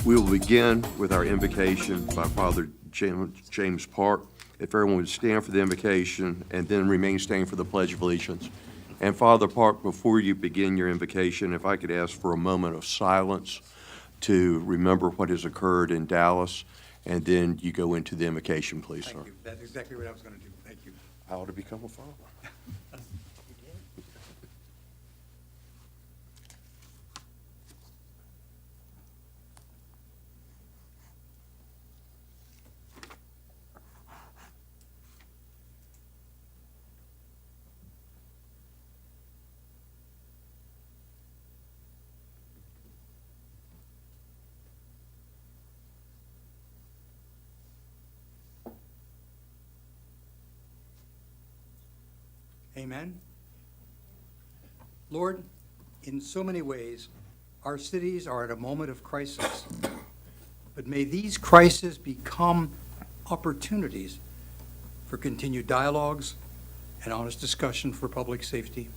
We will begin with our invocation by Father James Park. If everyone would stand for the invocation and then remain standing for the Pledge of Allegiance. And Father Park, before you begin your invocation, if I could ask for a moment of silence to remember what has occurred in Dallas, and then you go into the invocation, please, sir. Thank you. That's exactly what I was going to do. Thank you. I ought to become a father. Amen. Lord, in so many ways, our cities are at a moment of crisis. But may these crises become opportunities for continued dialogues and honest discussion for public safety.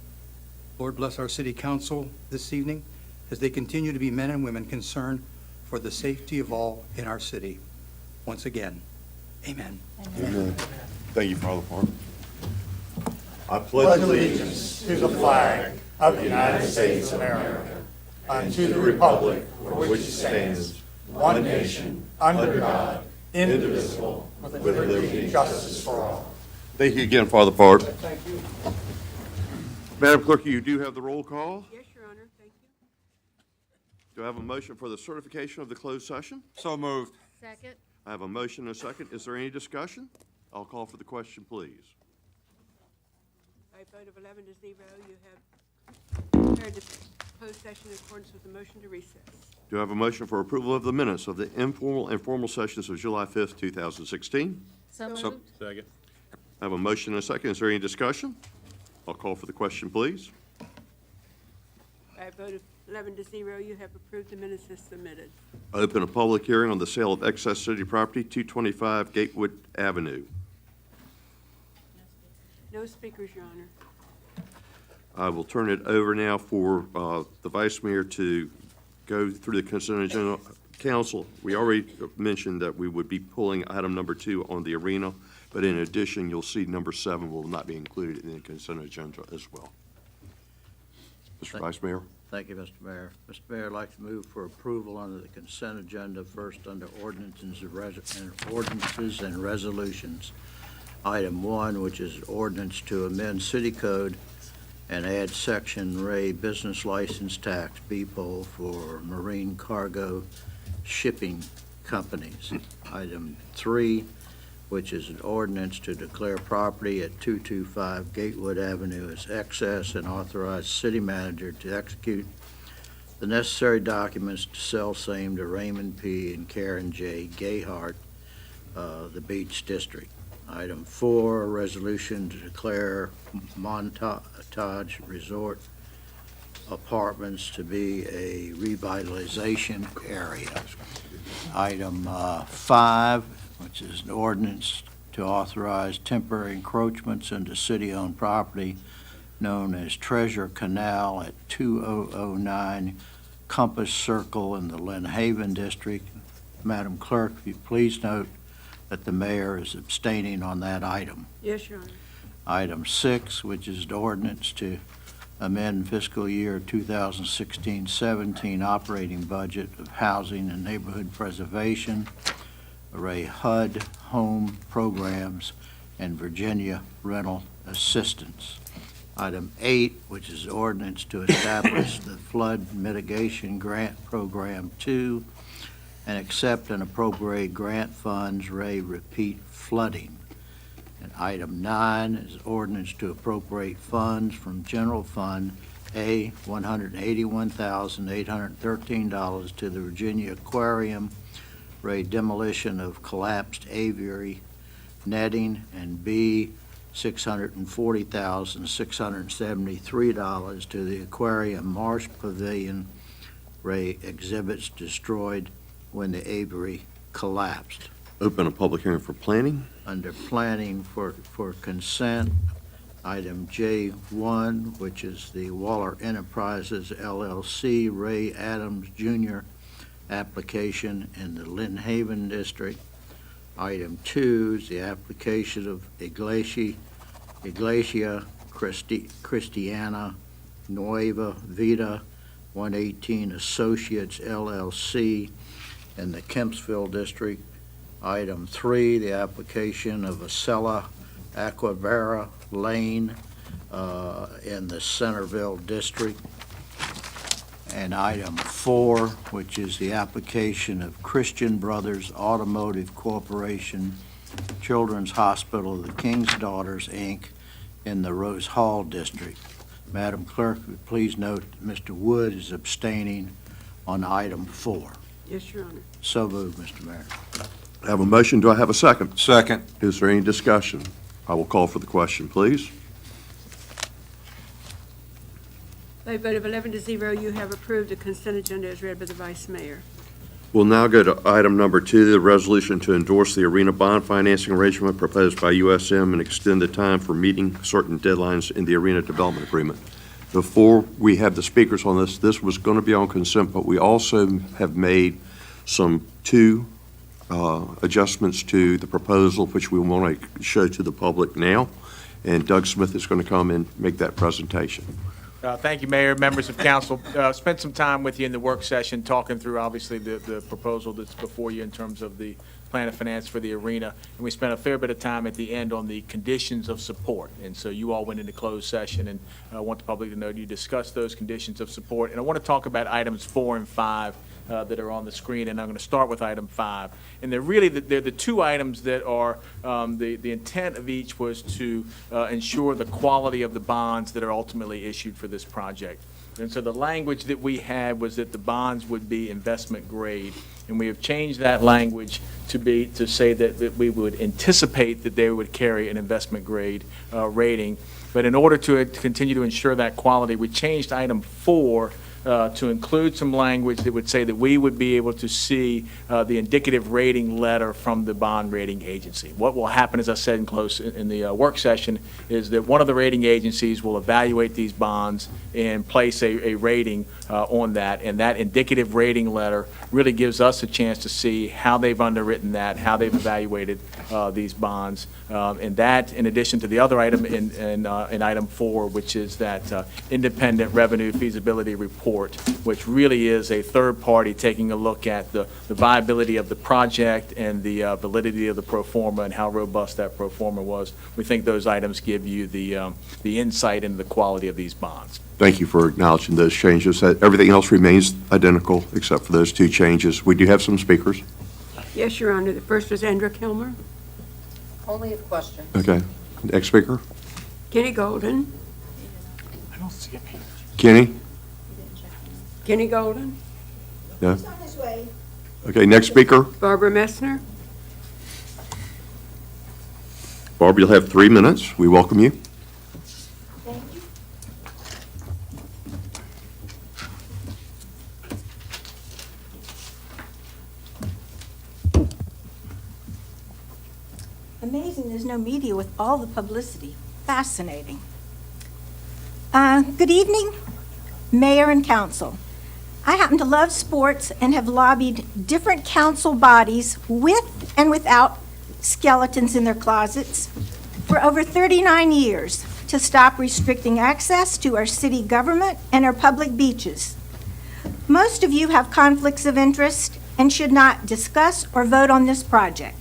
Lord, bless our city council this evening as they continue to be men and women concerned for the safety of all in our city. Once again, amen. Amen. Thank you, Father Park. I pledge allegiance to the flag of the United States of America and to the republic for which it stands, one nation, under God, indivisible, with liberty and justice for all. Thank you again, Father Park. Thank you. Madam Clerk, you do have the roll call. Yes, Your Honor, thank you. Do I have a motion for the certification of the closed session? So moved. Second. I have a motion and a second. Is there any discussion? I'll call for the question, please. By a vote of 11 to 0, you have declared the closed session in accordance with the motion to recess. Do I have a motion for approval of the minutes of the informal and formal sessions of July 5th, 2016? So moved. Second. I have a motion and a second. Is there any discussion? I'll call for the question, please. By a vote of 11 to 0, you have approved the minutes as submitted. Open a public hearing on the sale of excess city property, 225 Gatewood Avenue. No speakers, Your Honor. I will turn it over now for the Vice Mayor to go through the consent agenda. Council, we already mentioned that we would be pulling item number 2 on the arena, but in addition, you'll see number 7 will not be included in the consent agenda as well. Mr. Vice Mayor. Thank you, Mr. Mayor. Mr. Mayor, I'd like to move for approval under the consent agenda, first under ordinances and resolutions. Item 1, which is ordinance to amend city code and add section Ray business license tax BPOL for marine cargo shipping companies. Item 3, which is an ordinance to declare property at 225 Gatewood Avenue as excess and authorize city manager to execute the necessary documents to sell same to Raymond P. and Karen J. Gayhart, the Beach District. Item 4, a resolution to declare Montage Resort Apartments to be a revitalization area. Item 5, which is an ordinance to authorize temporary encroachments into city-owned property known as Treasure Canal at 2009 Compass Circle in the Lynn Haven District. Madam Clerk, if you please note that the mayor is abstaining on that item. Yes, Your Honor. Item 6, which is an ordinance to amend fiscal year 2016-17 operating budget of housing and neighborhood preservation, array HUD, home programs, and Virginia rental assistance. Item 8, which is ordinance to establish the Flood Mitigation Grant Program 2 and accept and appropriate grant funds, Ray repeat flooding. And item 9 is ordinance to appropriate funds from General Fund A, $181,813 to the Virginia Aquarium, Ray demolition of collapsed aviary netting, and B, $640,673 to the Aquarium Marsh Pavilion, Ray exhibits destroyed when the aviary collapsed. Open a public hearing for planning. Under planning for consent, item J1, which is the Waller Enterprises LLC, Ray Adams Jr. application in the Lynn Haven District. Item 2 is the application of Iglesia Cristiana Nueva Vida 118 Associates LLC in the Kempsville District. Item 3, the application of Acela Aquavera Lane in the Centerville District. And item 4, which is the application of Christian Brothers Automotive Corporation, Children's Hospital of the King's Daughters, Inc., in the Rose Hall District. Madam Clerk, please note that Mr. Wood is abstaining on item 4. Yes, Your Honor. So moved, Mr. Mayor. I have a motion. Do I have a second? Second. Is there any discussion? I will call for the question, please. By a vote of 11 to 0, you have approved the consent agenda as read by the Vice Mayor. We'll now go to item number 2, the resolution to endorse the arena bond financing arrangement proposed by USM and extend the time for meeting certain deadlines in the arena development agreement. Before we have the speakers on this was going to be on consent, but we also have made two adjustments to the proposal, which we want to show to the public now. And Doug Smith is going to come and make that presentation. Thank you, Mayor, members of council. Spent some time with you in the work session, talking through, obviously, the proposal that's before you in terms of the plan of finance for the arena. And we spent a fair bit of time at the end on the conditions of support. And so you all went into closed session, and I want the public to know you discussed those conditions of support. And I want to talk about items 4 and 5 that are on the screen, and I'm going to start with item 5. And they're the two items that are, the intent of each was to ensure the quality of the bonds that are ultimately issued for this project. And so the language that we had was that the bonds would be investment grade, and we have changed that language to say that we would anticipate that they would carry an investment grade rating. But in order to continue to ensure that quality, we changed item 4 to include some language that would say that we would be able to see the indicative rating letter from the bond rating agency. What will happen, as I said in the work session, is that one of the rating agencies will evaluate these bonds and place a rating on that, and that indicative rating letter really gives us a chance to see how they've underwritten that, how they've evaluated these bonds, and that, in addition to the other item in item 4, which is that independent revenue feasibility report, which really is a third party taking a look at the viability of the project and the validity of the pro forma and how robust that pro forma was. We think those items give you the insight into the quality of these bonds. Thank you for acknowledging those changes. Everything else remains identical except for those two changes. We do have some speakers. Yes, Your Honor. The first was Andrew Kilmer. Only if questions. Okay. Next speaker. Kenny Golden. I don't see it. Kenny? Kenny Golden. No? He's on his way. Okay, next speaker. Barbara Messner. Barbara, you'll have 3 minutes. We welcome you. Thank you. Amazing there's no media with all the publicity. Fascinating. Good evening, Mayor and Council. I happen to love sports and have lobbied different council bodies with and without skeletons in their closets for over 39 years to stop restricting access to our city government and our public beaches. Most of you have conflicts of interest and should not discuss or vote on this project.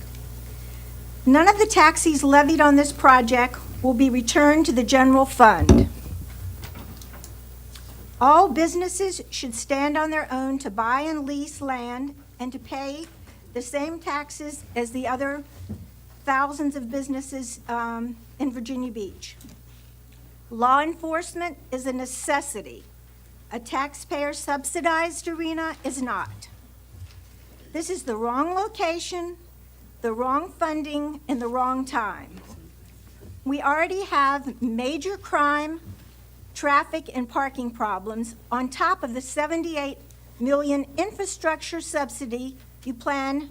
None of the taxes levied on this project will be returned to the general fund. All businesses should stand on their own to buy and lease land and to pay the same taxes as the other thousands of businesses in Virginia Beach. Law enforcement is a necessity. A taxpayer-subsidized arena is not. This is the wrong location, the wrong funding, and the wrong time. We already have major crime, traffic, and parking problems on top of the $78 million infrastructure subsidy you plan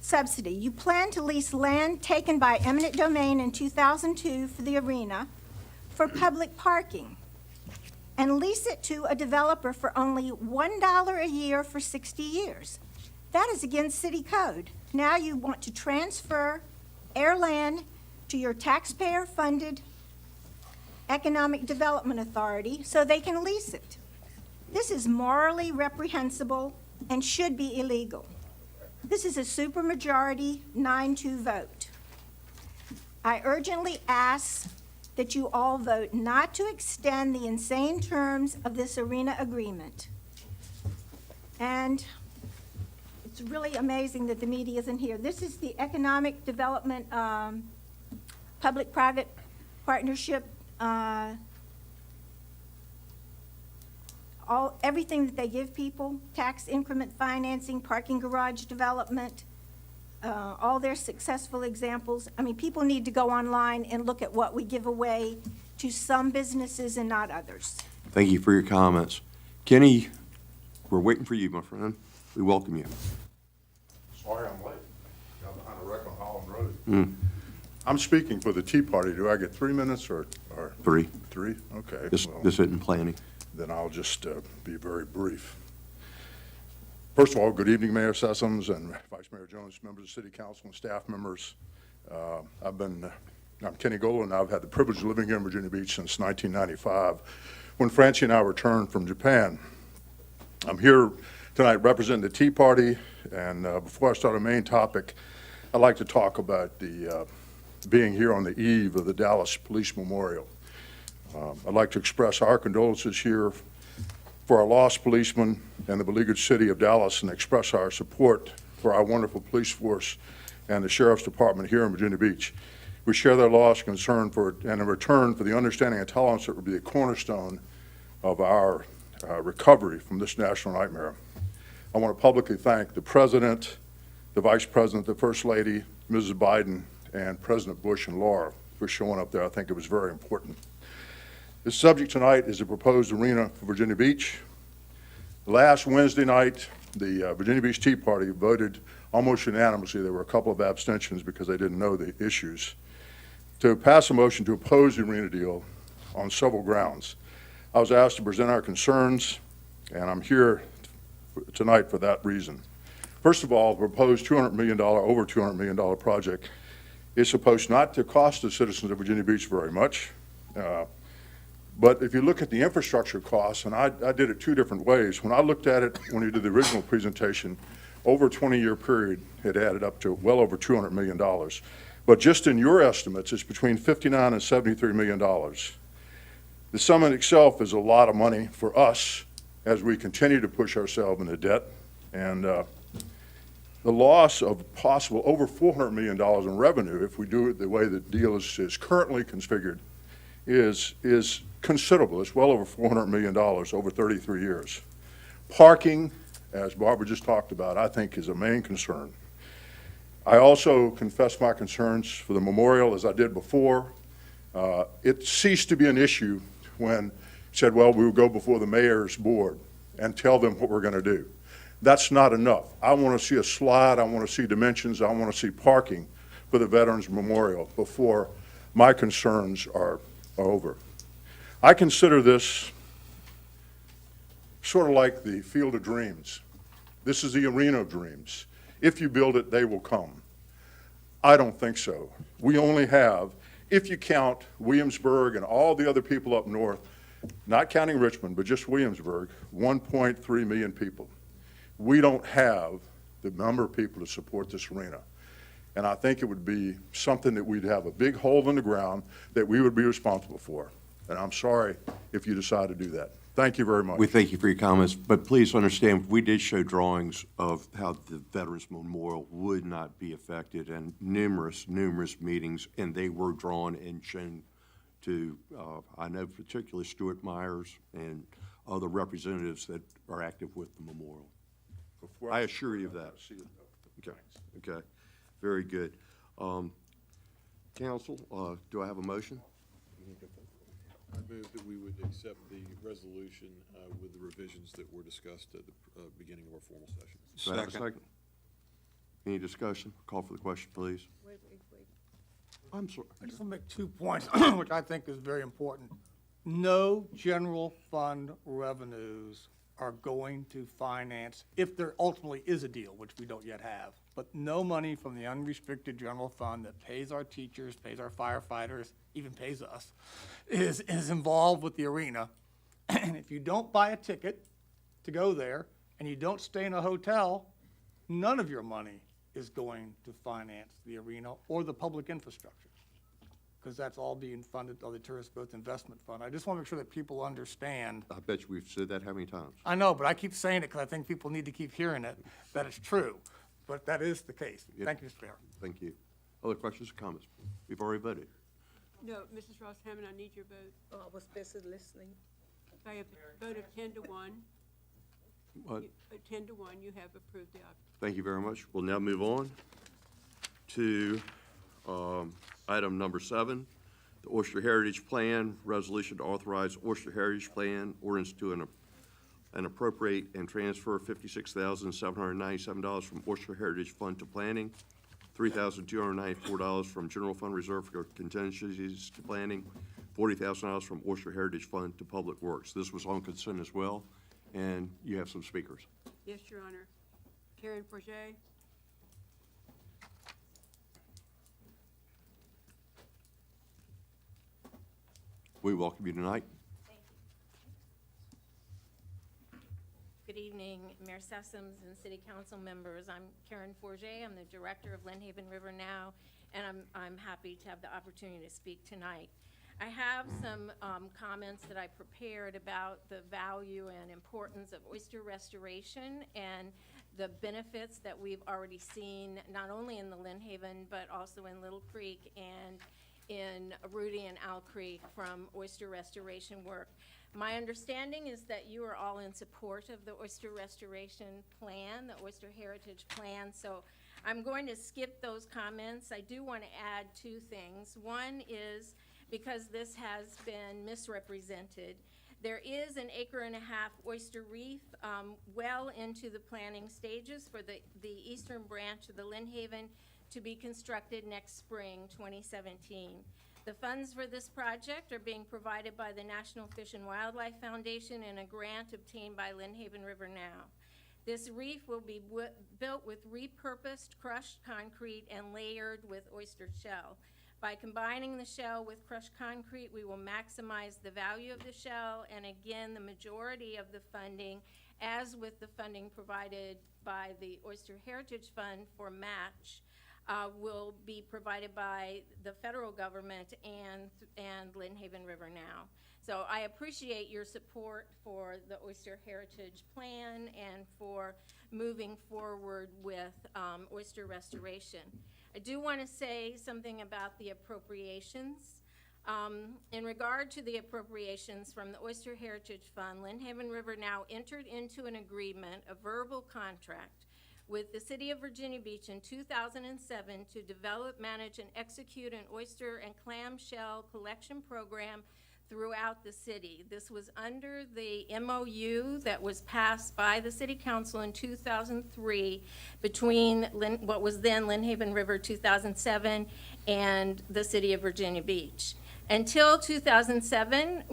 to lease land taken by eminent domain in 2002 for the arena for public parking. and lease it to a developer for only $1 a year for 60 years. That is against city code. Now you want to transfer air land to your taxpayer-funded Economic Development Authority so they can lease it. This is morally reprehensible and should be illegal. This is a supermajority 9-2 vote. I urgently ask that you all vote not to extend the insane terms of this arena agreement. And it's really amazing that the media isn't here. This is the Economic Development Public-Private Partnership, everything that they give people, tax increment financing, parking garage development, all their successful examples. I mean, people need to go online and look at what we give away to some businesses and not others. Thank you for your comments. Kenny, we're waiting for you, my friend. We welcome you. Sorry I'm late. Got behind a wreck on Holland Road. I'm speaking for the Tea Party. Do I get 3 minutes or? 3. 3? Okay. This well, isn't planning. Then I'll just be very brief. First of all, good evening, Mayor Sessoms and Vice Mayor Jones, members of City Council and staff members. I'm Kenny Golan. I've had the privilege of living here in Virginia Beach since 1995, when Francie and I returned from Japan. I'm here tonight representing the Tea Party, and before I start our main topic, I'd like to talk about the being here on the eve of the Dallas Police Memorial. I'd like to express our condolences here for our lost policemen and the beleaguered city of Dallas, and express our support for our wonderful police force and the Sheriff's Department here in Virginia Beach. We share their loss, concern for, and in return for the understanding and tolerance that will be the cornerstone of our recovery from this national nightmare. I want to publicly thank the President, the Vice President, the First Lady, Mrs. Biden, and President Bush and Laura for showing up there. I think it was very important. The subject tonight is the proposed arena for Virginia Beach. Last Wednesday night, the Virginia Beach Tea Party voted almost unanimously. There were a couple of abstentions because they didn't know the issues, to pass a motion to oppose the arena deal on several grounds. I was asked to present our concerns, and I'm here tonight for that reason. First of all, the proposed $200 million, over $200 million project is supposed not to cost the citizens of Virginia Beach very much. But if you look at the infrastructure costs, and I did it 2 different ways. When I looked at it, when we did the original presentation, over a 20-year period, it added up to well over $200 million. But just in your estimates, it's between $59 and $73 million. The sum in itself is a lot of money for us as we continue to push ourselves into debt. And the loss of possible over $400 million in revenue, if we do it the way the deal is currently configured, is considerable. It's well over $400 million over 33 years. Parking, as Barbara just talked about, I think is a main concern. I also confess my concerns for the memorial, as I did before. It ceased to be an issue when it said, well, we will go before the mayor's board and tell them what we're going to do. That's not enough. I want to see a slide. I want to see dimensions. I want to see parking for the Veterans Memorial before my concerns are over. I consider this sort of like the Field of Dreams. This is the arena of dreams. If you build it, they will come. I don't think so. We only have, if you count Williamsburg and all the other people up north, not counting Richmond, but just Williamsburg, 1.3 million people. We don't have the number of people to support this arena. And I think it would be something that we'd have a big hole in the ground that we would be responsible for. And I'm sorry if you decide to do that. Thank you very much. We thank you for your comments, but please understand, we did show drawings of how the Veterans Memorial would not be affected, and numerous meetings, and they were drawn and shown to, I know particularly Stuart Myers and other representatives that are active with the memorial. I assure you of that. Okay, very good. Council, do I have a motion? I move that we would accept the resolution with the revisions that were discussed at the beginning of our formal session. Do I have a second? Any discussion? Call for the question, please. Wait. I'm sorry. I just want to make 2 points, which I think is very important. No general fund revenues are going to finance, if there ultimately is a deal, which we don't yet have, but no money from the unrestricted general fund that pays our teachers, pays our firefighters, even pays us, is involved with the arena. And if you don't buy a ticket to go there and you don't stay in a hotel, none of your money is going to finance the arena or the public infrastructure, because that's all being funded by the Tourist Growth Investment Fund. I just want to make sure that people understand. I bet you we've said that how many times? I know, but I keep saying it because I think people need to keep hearing it, that it's true. But that is the case. Yeah. Thank you, Mr. Mayor. Thank you. Other questions or comments? We've already voted. No, Mrs. Ross Hammond, I need your vote. Oh, I was busy listening. By a vote of 10 to 1, What? 10 to 1, you have approved the option. Thank you very much. We'll now move on to item number 7, the Oyster Heritage Plan, resolution to authorize Oyster Heritage Plan ordinance to an appropriate and transfer $56,797 from Oyster Heritage Fund to planning, $3,294 from general fund reserve for contingencies to planning, $40,000 from Oyster Heritage Fund to public works. This was on consent as well, and you have some speakers. Yes, Your Honor. Karen Forget. We welcome you tonight. Good evening, Mayor Sessoms and City Council members. I'm Karen Forget. I'm the Director of Lynn Haven River Now, and I'm happy to have the opportunity to speak tonight. I have some comments that I prepared about the value and importance of oyster restoration and the benefits that we've already seen, not only in the Lynn Haven, but also in Little Creek and in Rudy and Owl Creek from oyster restoration work. My understanding is that you are all in support of the oyster restoration plan, the Oyster Heritage Plan, so I'm going to skip those comments. I do want to add 2 things. One is, because this has been misrepresented, there is an 1.5 acre oyster reef well into the planning stages for the eastern branch of the Lynn Haven to be constructed next spring, 2017. The funds for this project are being provided by the National Fish and Wildlife Foundation and a grant obtained by Lynn Haven River Now. This reef will be built with repurposed crushed concrete and layered with oyster shell. By combining the shell with crushed concrete, we will maximize the value of the shell, and again, the majority of the funding, as with the funding provided by the Oyster Heritage Fund for match, will be provided by the federal government and Lynn Haven River Now. So I appreciate your support for the Oyster Heritage Plan and for moving forward with oyster restoration. I do want to say something about the appropriations. In regard to the appropriations from the Oyster Heritage Fund, Lynn Haven River Now entered into an agreement, a verbal contract, with the City of Virginia Beach in 2007 to develop, manage, and execute an oyster and clamshell collection program throughout the city. This was under the MOU that was passed by the City Council in 2003 between what was then Lynn Haven River 2007 and the City of Virginia Beach. Until 2007,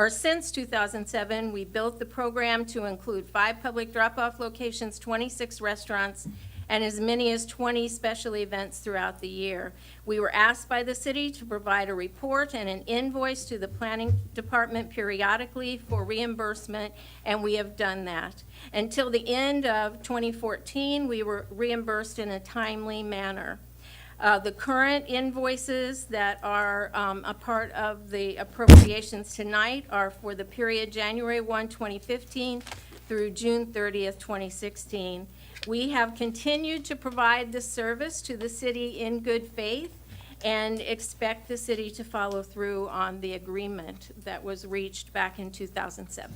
since 2007, we built the program to include 5 public drop-off locations, 26 restaurants, and as many as 20 special events throughout the year. We were asked by the city to provide a report and an invoice to the planning department periodically for reimbursement, and we have done that. Until the end of 2014, we were reimbursed in a timely manner. The current invoices that are a part of the appropriations tonight are for the period January 1, 2015 through June 30th, 2016. We have continued to provide this service to the city in good faith and expect the city to follow through on the agreement that was reached back in 2007.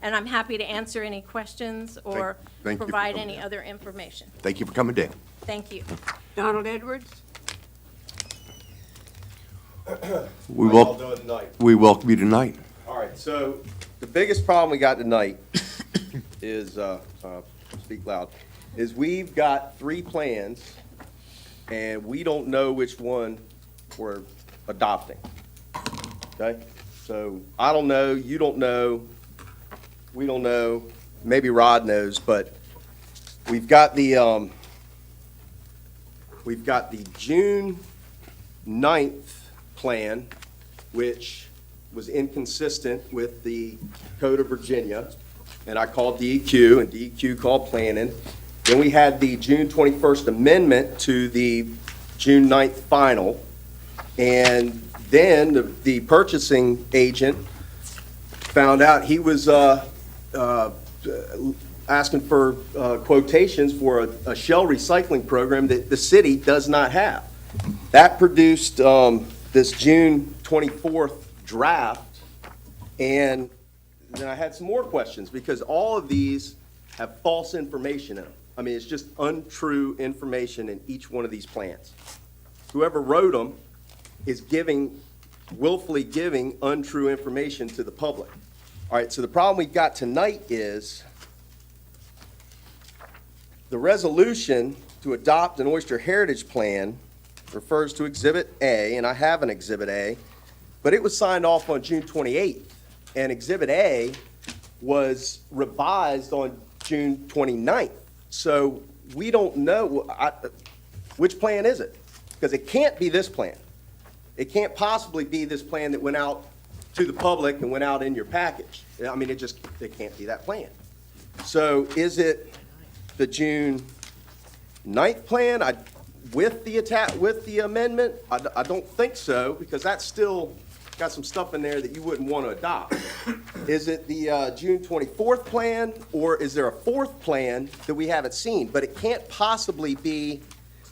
And I'm happy to answer any questions or Thank you for provide coming any down. other information. Thank you for coming down. Thank you. Donald Edwards. We How y'all welcome, doing tonight? we welcome you tonight. All right, so the biggest problem we got tonight is, speak loud, is we've got 3 plans, and we don't know which one we're adopting, okay? So I don't know, you don't know, we don't know, maybe Rod knows, but we've got the June 9th plan, which was inconsistent with the Code of Virginia, and I called DEQ, and DEQ called planning. Then we had the June 21st amendment to the June 9th final, and then the purchasing agent found out he was asking for quotations for a shell recycling program that the city does not have. That produced this June 24th draft, and then I had some more questions, because all of these have false information in them. I mean, it's just untrue information in each one of these plans. Whoever wrote them is willfully giving untrue information to the public. All right, so the problem we've got tonight is the resolution to adopt an Oyster Heritage Plan refers to Exhibit A, and I have an Exhibit A, but it was signed off on June 28th, and Exhibit A was revised on June 29th. So we don't know, which plan is it? Because it can't be this plan. It can't possibly be this plan that went out to the public and went out in your package. I mean, it can't be that plan. So is it the June 9th plan with the amendment? I don't think so, because that's still got some stuff in there that you wouldn't want to adopt. Is it the June 24th plan, or is there a fourth plan that we haven't seen? But it can't possibly be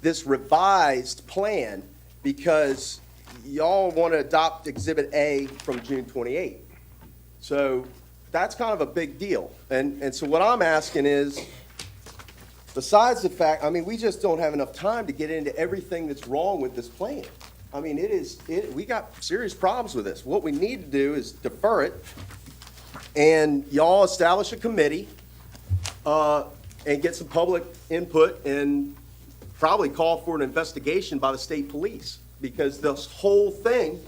this revised plan, because y'all want to adopt Exhibit A from June 28th. So that's kind of a big deal. And so what I'm asking is, besides the fact, I mean, we just don't have enough time to get into everything that's wrong with this plan. I mean, we got serious problems with this. What we need to do is defer it, and y'all establish a committee, and get some public input, and probably call for an investigation by the state police, because this whole thing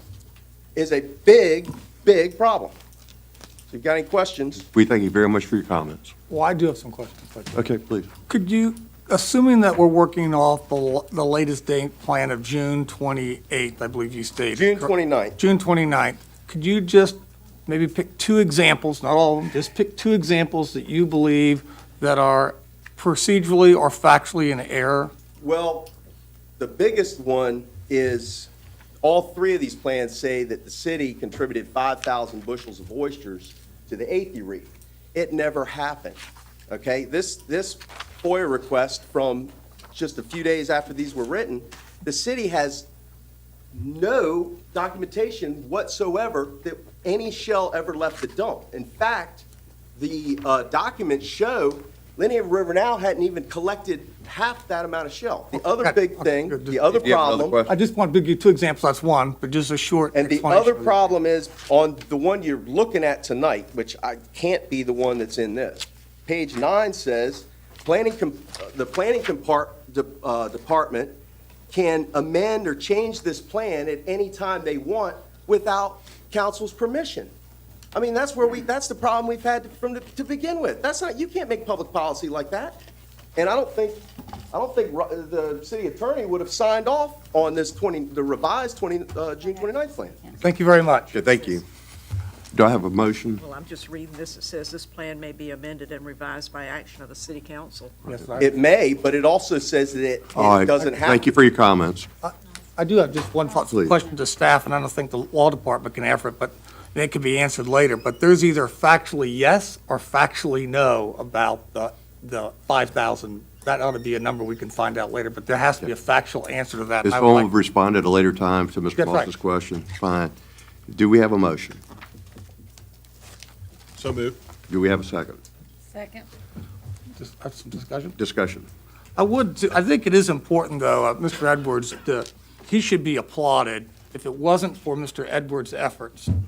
is a big, big problem. So if you've got any questions? We thank you very much for your comments. Well, I do have some questions. Okay, please. Could you, assuming that we're working off the latest date plan of June 28th, I believe you stated. June 29th. June 29th, could you just maybe pick two examples, not all of them, just pick two examples that you believe that are procedurally or factually in error? Well, the biggest one is, all three of these plans say that the city contributed 5,000 bushels of oysters to the Athey Reef. It never happened, okay? This FOIA request from just a few days after these were written, the city has no documentation whatsoever that any shell ever left the dump. In fact, the documents show Linear River now hadn't even collected half that amount of shell. The other big thing, the other problem, I just want to give you two examples, that's one, but just a short and the explanation. other problem is on the one you're looking at tonight, which I can't be the one that's in this. Page 9 says, the planning department can amend or change this plan at any time they want without council's permission. I mean, that's the problem we've had to begin with. You can't make public policy like that. And I don't think the city attorney would have signed off on this the revised June 29th plan. Thank you very much. Okay, thank you. Do I have a motion? Well, I'm just reading this. It says this plan may be amended and revised by action of the city council. Yes, I- It may, but it also says that it All right. doesn't have Thank you to. for your comments. I do have just one Please. question to staff, and I don't think the law department can answer it, but it could be answered later. But there's either factually yes or factually no about the 5,000. That ought to be a number we can find out later, but there has to be a factual answer to that. Ms. I would Vaughn like- will respond at a later time to Mr. That's right. Moss's question. Fine. Do we have a motion? So moved. Do we have a second? Second. Just have some discussion. Discussion. I think it is important, though, Mr. Edwards, he should be applauded. If it wasn't for Mr. Edwards' efforts, and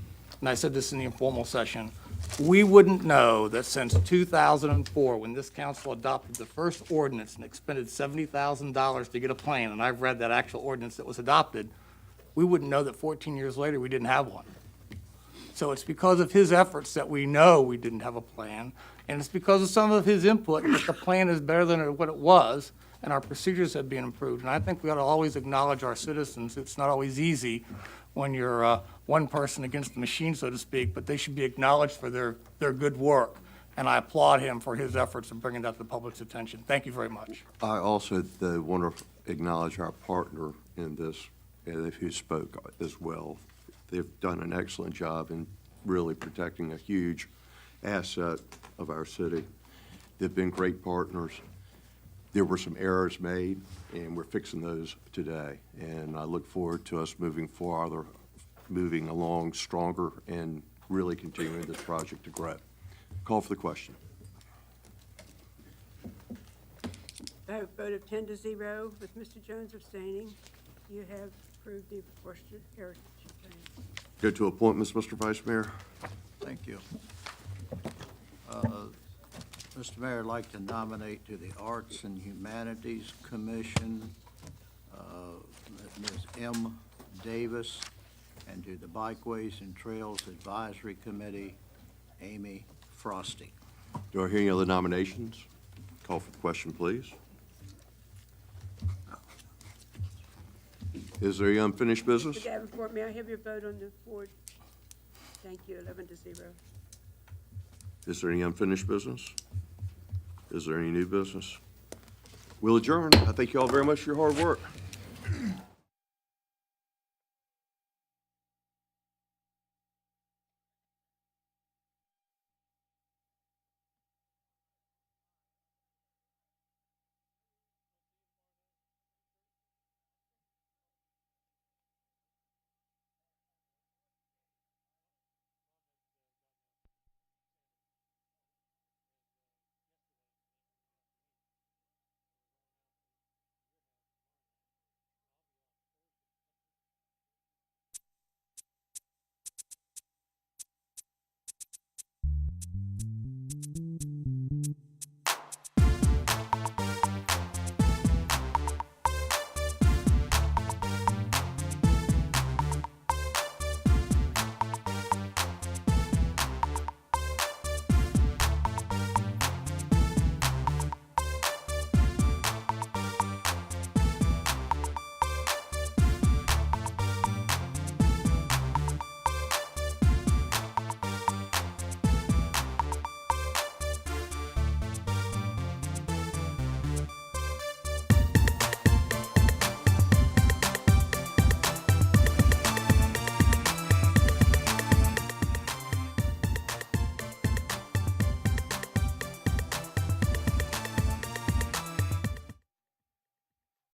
I said this in the informal session, we wouldn't know that since 2004, when this council adopted the first ordinance and expended $70,000 to get a plan, and I've read that actual ordinance that was adopted, we wouldn't know that 14 years later, we didn't have one. So it's because of his efforts that we know we didn't have a plan, and it's because of some of his input that the plan is better than what it was, and our procedures have been improved. And I think we ought to always acknowledge our citizens. It's not always easy when you're one person against the machine, so to speak, but they should be acknowledged for their good work. And I applaud him for his efforts in bringing that to the public's attention. Thank you very much. I also want to acknowledge our partner in this, who spoke as well. They've done an excellent job in really protecting a huge asset of our city. They've been great partners. There were some errors made, and we're fixing those today. And I look forward to us moving forward, moving along stronger and really continuing this project to grow. Call for the question. I have a vote of 10-0 with Mr. Jones abstaining. You have approved the Worcester Heritage Plan. Go to appointments, Mr. Vice Mayor. Thank you. Mr. Mayor, I'd like to nominate to the Arts and Humanities Commission, Ms. M. Davis, and to the Bikeways and Trails Advisory Committee, Amy Frosty. Do I hear any other nominations? Call for the question, please. Is there any unfinished business? Mr. Davenport, may I have your vote on the board? Thank you, 11-0. Is there any unfinished business? Is there any new business? We'll adjourn. I thank you all very much for your hard work.